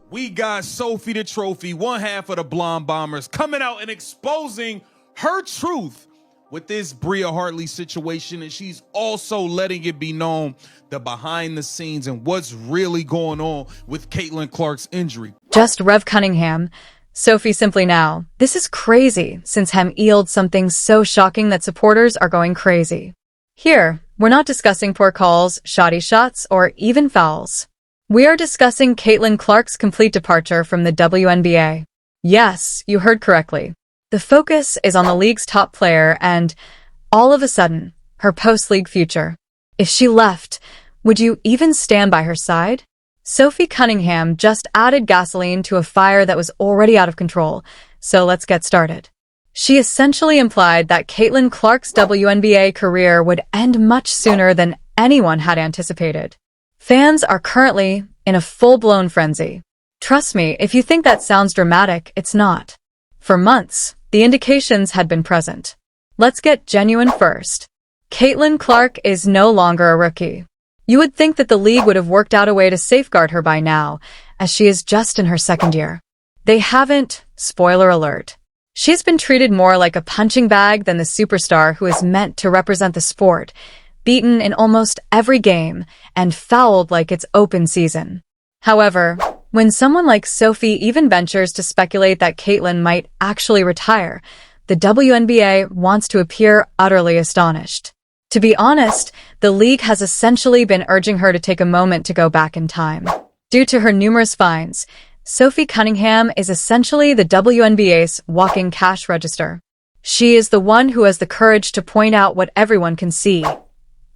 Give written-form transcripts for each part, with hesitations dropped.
We got Sophie the Trophy, one half of the Blonde Bombers, coming out and exposing her truth with this Bria Hartley situation, and she's also letting it be known the behind the scenes and what's really going on with Caitlin Clark's injury. Just Rev Cunningham. Sophie simply now. This is crazy, since Hem yield something so shocking that supporters are going crazy. Here, we're not discussing poor calls, shoddy shots, or even fouls. We are discussing Caitlin Clark's complete departure from the WNBA. Yes, you heard correctly. The focus is on the league's top player and, all of a sudden, her post-league future. If she left, would you even stand by her side? Sophie Cunningham just added gasoline to a fire that was already out of control, so let's get started. She essentially implied that Caitlin Clark's WNBA career would end much sooner than anyone had anticipated. Fans are currently in a full-blown frenzy. Trust me, if you think that sounds dramatic, it's not. For months, the indications had been present. Let's get genuine first. Caitlin Clark is no longer a rookie. You would think that the league would have worked out a way to safeguard her by now, as she is just in her second year. They haven't, spoiler alert. She's been treated more like a punching bag than the superstar who is meant to represent the sport, beaten in almost every game, and fouled like it's open season. However, when someone like Sophie even ventures to speculate that Caitlin might actually retire, the WNBA wants to appear utterly astonished. To be honest, the league has essentially been urging her to take a moment to go back in time. Due to her numerous fines, Sophie Cunningham is essentially the WNBA's walking cash register. She is the one who has the courage to point out what everyone can see.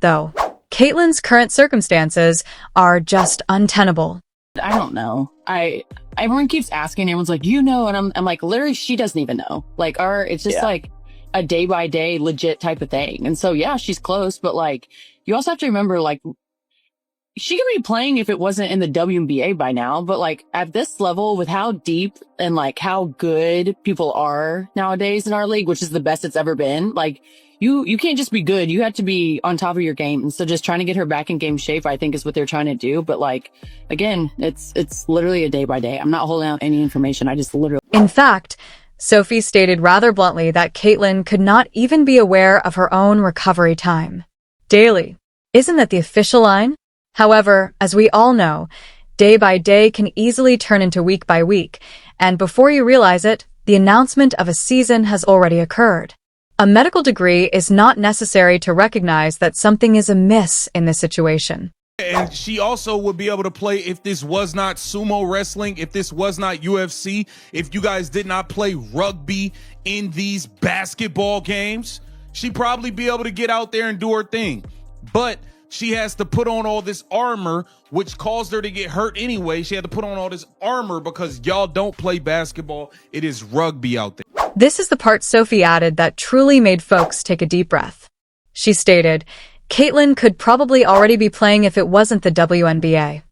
Though, Caitlin's current circumstances are just untenable. I don't know. Everyone keeps asking, everyone's like, you know, and I'm like, literally, she doesn't even know. Like, it's just like a day by day legit type of thing. And so, yeah, she's close, but like, you also have to remember, like, she could be playing if it wasn't in the WNBA by now, but like at this level with how deep and like how good people are nowadays in our league, which is the best it's ever been, like, you can't just be good. You have to be on top of your game. And so just trying to get her back in game shape, I think, is what they're trying to do. But like, again, it's literally a day by day. I'm not holding out any information. I just literally. In fact, Sophie stated rather bluntly that Caitlin could not even be aware of her own recovery time. Daily. Isn't that the official line? However, as we all know, day by day can easily turn into week by week. And before you realize it, the announcement of a season has already occurred. A medical degree is not necessary to recognize that something is amiss in this situation. And she also would be able to play if this was not sumo wrestling, if this was not UFC, if you guys did not play rugby in these basketball games, she'd probably be able to get out there and do her thing. But she has to put on all this armor, which caused her to get hurt anyway. She had to put on all this armor because y'all don't play basketball. It is rugby out there. This is the part Sophie added that truly made folks take a deep breath. She stated, Caitlin could probably already be playing if it wasn't the WNBA.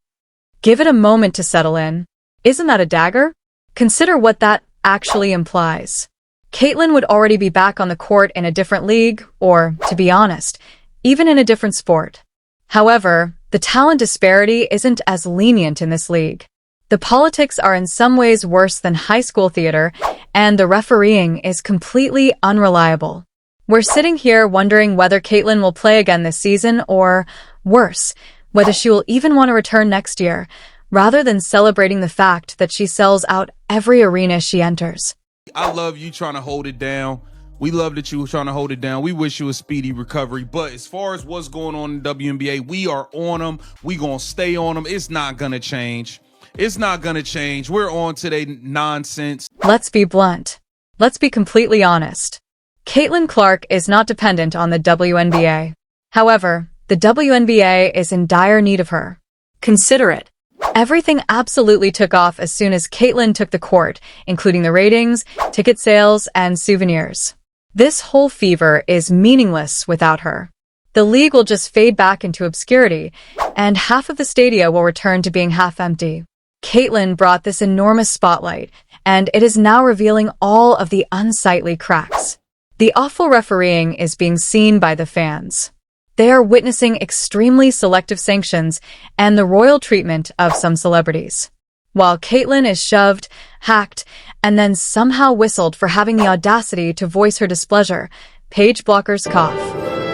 Give it a moment to settle in. Isn't that a dagger? Consider what that actually implies. Caitlin would already be back on the court in a different league, or, to be honest, even in a different sport. However, the talent disparity isn't as lenient in this league. The politics are in some ways worse than high school theater, and the refereeing is completely unreliable. We're sitting here wondering whether Caitlin will play again this season, or, worse, whether she will even want to return next year, rather than celebrating the fact that she sells out every arena she enters. I love you trying to hold it down. We love that you were trying to hold it down. We wish you a speedy recovery. But as far as what's going on in the WNBA, we are on them. We going to stay on them. It's not going to change. It's not going to change. We're on today nonsense. Let's be blunt. Let's be completely honest. Caitlin Clark is not dependent on the WNBA. However, the WNBA is in dire need of her. Consider it. Everything absolutely took off as soon as Caitlin took the court, including the ratings, ticket sales, and souvenirs. This whole fever is meaningless without her. The league will just fade back into obscurity, and half of the stadia will return to being half empty. Caitlin brought this enormous spotlight, and it is now revealing all of the unsightly cracks. The awful refereeing is being seen by the fans. They are witnessing extremely selective sanctions and the royal treatment of some celebrities. while Caitlyn is shoved, hacked, and then somehow whistled for having the audacity to voice her displeasure. Paige blockers cough.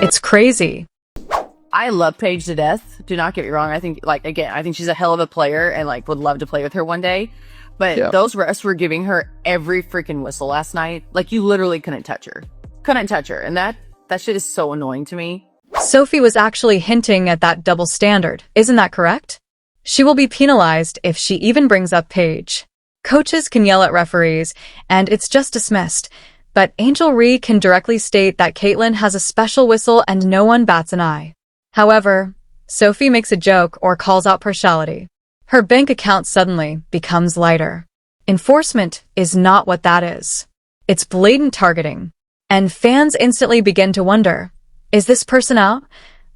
It's crazy. I love Paige to death. Do not get me wrong. I think, like, again, I think she's a hell of a player and, like, would love to play with her one day. But those refs were giving her every freaking whistle last night. Like, you literally couldn't touch her. Couldn't touch her. And that shit is so annoying to me. Sophie was actually hinting at that double standard. Isn't that correct? She will be penalized if she even brings up Paige. Coaches can yell at referees, and it's just dismissed. But Angel Ree can directly state that Caitlyn has a special whistle and no one bats an eye. However, Sophie makes a joke or calls out partiality. Her bank account suddenly becomes lighter. Enforcement is not what that is. It's blatant targeting. And fans instantly begin to wonder, is this person out?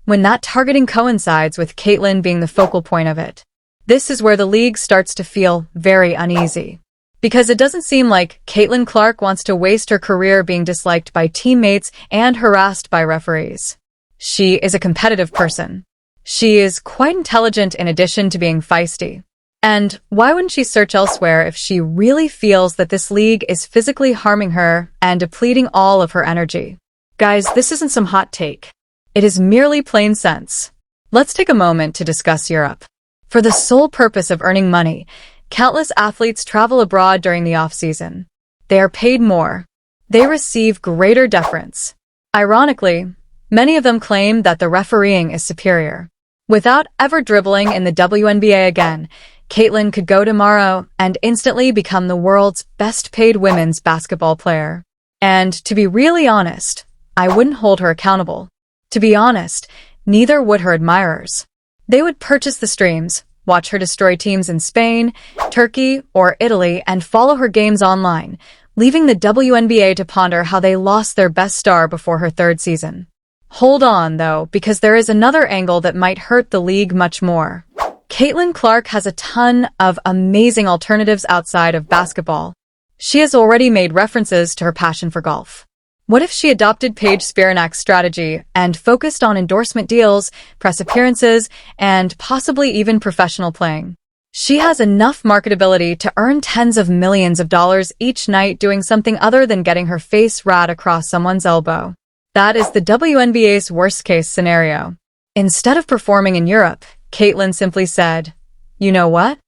When that targeting coincides with Caitlyn being the focal point of it. This is where the league starts to feel very uneasy. Because it doesn't seem like Caitlin Clark wants to waste her career being disliked by teammates and harassed by referees. She is a competitive person. She is quite intelligent in addition to being feisty. And why wouldn't she search elsewhere if she really feels that this league is physically harming her and depleting all of her energy? Guys, this isn't some hot take. It is merely plain sense. Let's take a moment to discuss Europe. For the sole purpose of earning money, countless athletes travel abroad during the off-season. They are paid more. They receive greater deference. Ironically, many of them claim that the refereeing is superior. Without ever dribbling in the WNBA again, Caitlyn could go tomorrow and instantly become the world's best-paid women's basketball player. And to be really honest, I wouldn't hold her accountable. To be honest, neither would her admirers. They would purchase the streams, watch her destroy teams in Spain, Turkey, or Italy, and follow her games online, leaving the WNBA to ponder how they lost their best star before her third season. Hold on, though, because there is another angle that might hurt the league much more. Caitlin Clark has a ton of amazing alternatives outside of basketball. She has already made references to her passion for golf. What if she adopted Paige Spiranak's strategy and focused on endorsement deals, press appearances, and possibly even professional playing? She has enough marketability to earn tens of millions of dollars each night doing something other than getting her face rat across someone's elbow. That is the WNBA's worst-case scenario. Instead of performing in Europe, Caitlyn simply said, "You know what?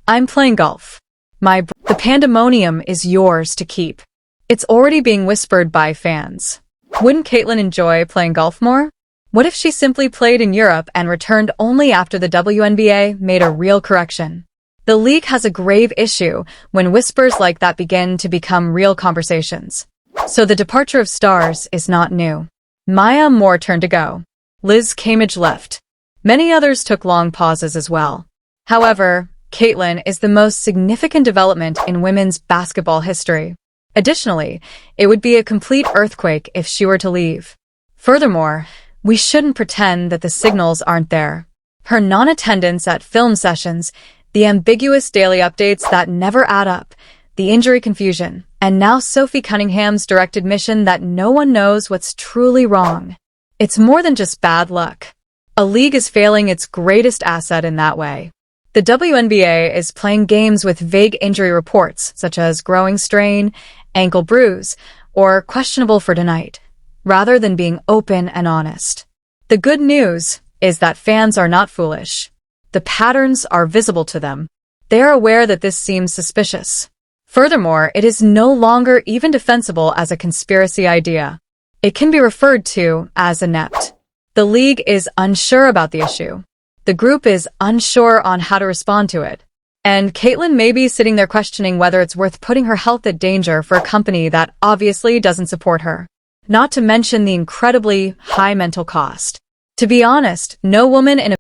I'm playing golf. The pandemonium is yours to keep." It's already being whispered by fans. Wouldn't Caitlyn enjoy playing golf more? What if she simply played in Europe and returned only after the WNBA made a real correction? The league has a grave issue when whispers like that begin to become real conversations. So the departure of stars is not new. Maya Moore turned to go. Liz Cambage left. Many others took long pauses as well. However, Caitlyn is the most significant development in women's basketball history. Additionally, it would be a complete earthquake if she were to leave. Furthermore, we shouldn't pretend that the signals aren't there. Her non-attendance at film sessions, the ambiguous daily updates that never add up, the injury confusion, and now Sophie Cunningham's direct admission that no one knows what's truly wrong. It's more than just bad luck. A league is failing its greatest asset in that way. The WNBA is playing games with vague injury reports, such as growing strain, ankle bruise, or questionable for tonight, rather than being open and honest. The good news is that fans are not foolish. The patterns are visible to them. They are aware that this seems suspicious. Furthermore, it is no longer even defensible as a conspiracy idea. It can be referred to as inept. The league is unsure about the issue. The group is unsure on how to respond to it. And Caitlyn may be sitting there questioning whether it's worth putting her health at danger for a company that obviously doesn't support her. Not to mention the incredibly high mental cost. To be honest, no woman in a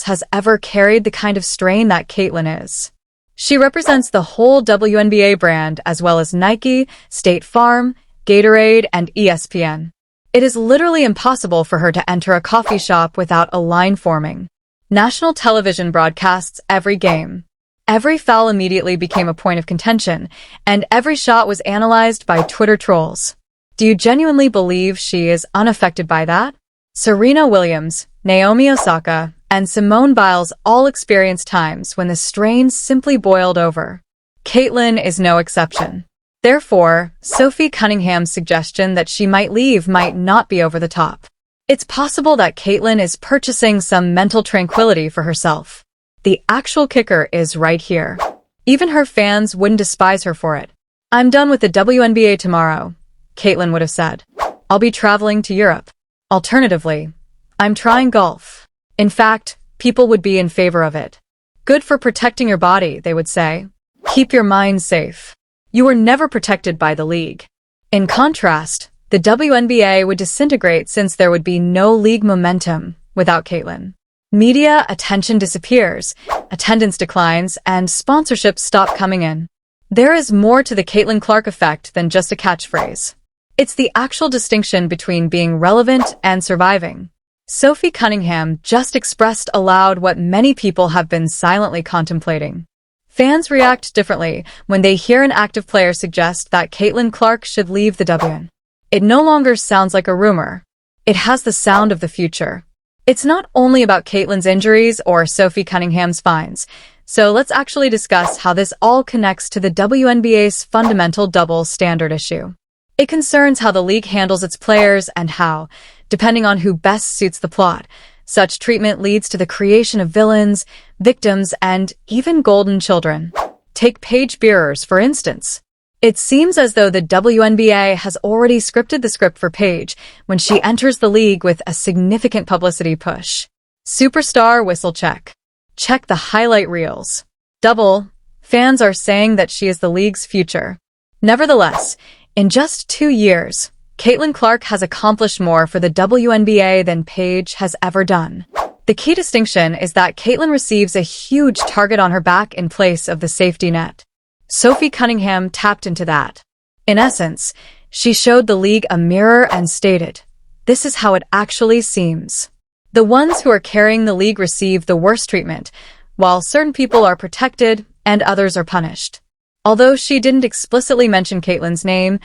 has ever carried the kind of strain that Caitlyn is. She represents the whole WNBA brand as well as Nike, State Farm, Gatorade, and ESPN. It is literally impossible for her to enter a coffee shop without a line forming. National television broadcasts every game. Every foul immediately became a point of contention, and every shot was analyzed by Twitter trolls. Do you genuinely believe she is unaffected by that? Serena Williams, Naomi Osaka, and Simone Biles all experienced times when the strain simply boiled over. Caitlyn is no exception. Therefore, Sophie Cunningham's suggestion that she might leave might not be over the top. It's possible that Caitlyn is purchasing some mental tranquility for herself. The actual kicker is right here. Even her fans wouldn't despise her for it. "I'm done with the WNBA tomorrow," Caitlyn would have said. "I'll be traveling to Europe. Alternatively, I'm trying golf." In fact, people would be in favor of it. "Good for protecting your body," they would say. "Keep your mind safe." You were never protected by the league. In contrast, the WNBA would disintegrate since there would be no league momentum without Caitlyn. Media attention disappears, attendance declines, and sponsorships stop coming in. There is more to the Caitlyn Clark effect than just a catchphrase. It's the actual distinction between being relevant and surviving. Sophie Cunningham just expressed aloud what many people have been silently contemplating. Fans react differently when they hear an active player suggest that Caitlyn Clark should leave the WN. It no longer sounds like a rumor. It has the sound of the future. It's not only about Caitlyn's injuries or Sophie Cunningham's fines, so let's actually discuss how this all connects to the WNBA's fundamental double standard issue. It concerns how the league handles its players and how, depending on who best suits the plot, such treatment leads to the creation of villains, victims, and even golden children. Take Paige Beerers, for instance. It seems as though the WNBA has already scripted the script for Paige when she enters the league with a significant publicity push. Superstar whistle check. Check the highlight reels. Double, fans are saying that she is the league's future. Nevertheless, in just 2 years, Caitlyn Clark has accomplished more for the WNBA than Paige has ever done. The key distinction is that Caitlyn receives a huge target on her back in place of the safety net. Sophie Cunningham tapped into that. In essence, she showed the league a mirror and stated, "This is how it actually seems." The ones who are carrying the league receive the worst treatment, while certain people are protected and others are punished. Although she didn't explicitly mention Caitlyn's name,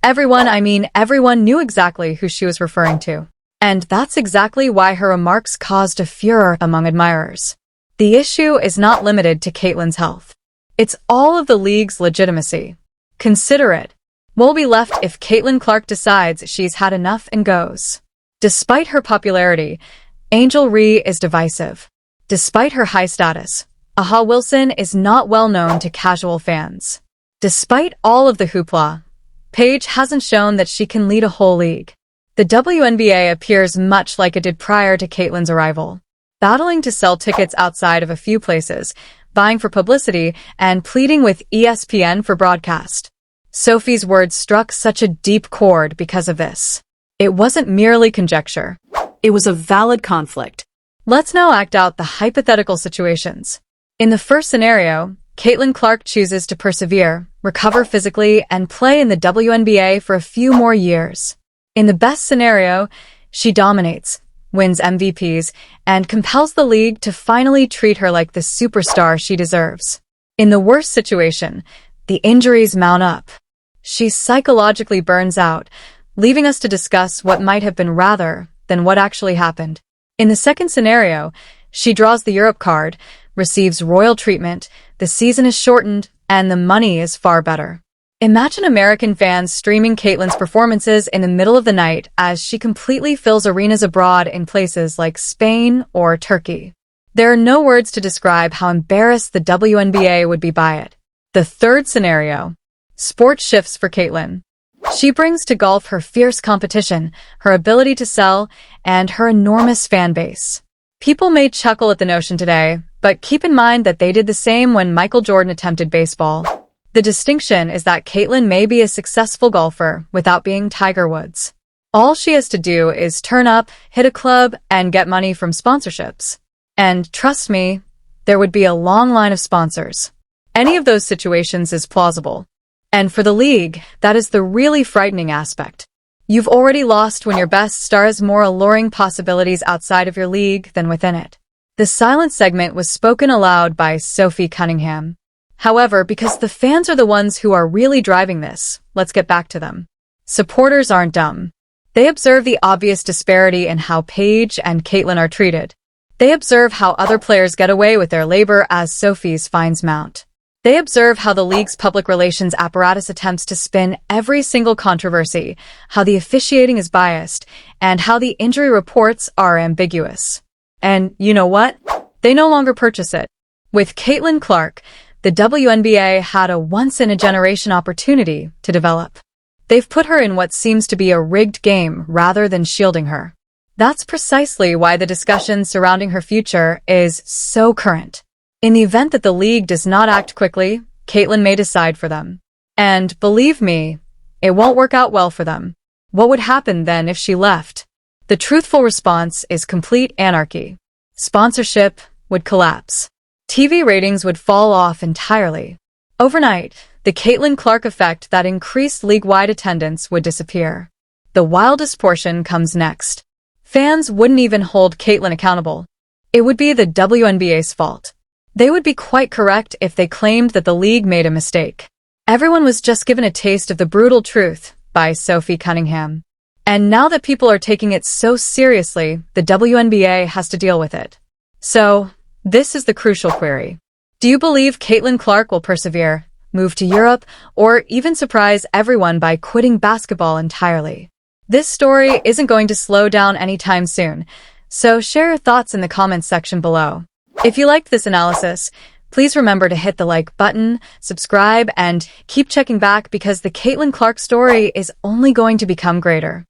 everyone knew exactly who she was referring to. And that's exactly why her remarks caused a furor among admirers. The issue is not limited to Caitlyn's health. It's all of the league's legitimacy. Consider it. We'll be left if Caitlyn Clark decides she's had enough and goes. Despite her popularity, Angel Ree is divisive. Despite her high status, Aha Wilson is not well known to casual fans. Despite all of the hoopla, Paige hasn't shown that she can lead a whole league. The WNBA appears much like it did prior to Caitlyn's arrival, battling to sell tickets outside of a few places, vying for publicity, and pleading with ESPN for broadcast. Sophie's words struck such a deep chord because of this. It wasn't merely conjecture. It was a valid conflict. Let's now act out the hypothetical situations. In the first scenario, Caitlyn Clark chooses to persevere, recover physically, and play in the WNBA for a few more years. In the best scenario, she dominates, wins MVPs, and compels the league to finally treat her like the superstar she deserves. In the worst situation, the injuries mount up. She psychologically burns out, leaving us to discuss what might have been rather than what actually happened. In the second scenario, she draws the Europe card, receives royal treatment, the season is shortened, and the money is far better. Imagine American fans streaming Caitlyn's performances in the middle of the night as she completely fills arenas abroad in places like Spain or Turkey. There are no words to describe how embarrassed the WNBA would be by it. The third scenario. Sport shifts for Caitlyn. She brings to golf her fierce competition, her ability to sell, and her enormous fan base. People may chuckle at the notion today, but keep in mind that they did the same when Michael Jordan attempted baseball. The distinction is that Caitlyn may be a successful golfer without being Tiger Woods. All she has to do is turn up, hit a club, and get money from sponsorships. And trust me, there would be a long line of sponsors. Any of those situations is plausible. And for the league, that is the really frightening aspect. You've already lost when your best star has more alluring possibilities outside of your league than within it. The silent segment was spoken aloud by Sophie Cunningham. However, because the fans are the ones who are really driving this, let's get back to them. Supporters aren't dumb. They observe the obvious disparity in how Paige and Caitlyn are treated. They observe how other players get away with their labor as Sophie's fines mount. They observe how the league's public relations apparatus attempts to spin every single controversy, how the officiating is biased, and how the injury reports are ambiguous. And you know what? They no longer purchase it. With Caitlin Clark, the WNBA had a once-in-a-generation opportunity to develop. They've put her in what seems to be a rigged game rather than shielding her. That's precisely why the discussion surrounding her future is so current. In the event that the league does not act quickly, Caitlin may decide for them. And believe me, it won't work out well for them. What would happen then if she left? The truthful response is complete anarchy. Sponsorship would collapse. TV ratings would fall off entirely. Overnight, the Caitlin Clark effect that increased league-wide attendance would disappear. The wildest portion comes next. Fans wouldn't even hold Caitlin accountable. It would be the WNBA's fault. They would be quite correct if they claimed that the league made a mistake. Everyone was just given a taste of the brutal truth by Sophie Cunningham. And now that people are taking it so seriously, the WNBA has to deal with it. So, this is the crucial query. Do you believe Caitlin Clark will persevere, move to Europe, or even surprise everyone by quitting basketball entirely? This story isn't going to slow down anytime soon, so share your thoughts in the comments section below. If you liked this analysis, please remember to hit the like button, subscribe, and keep checking back because the Caitlin Clark story is only going to become greater.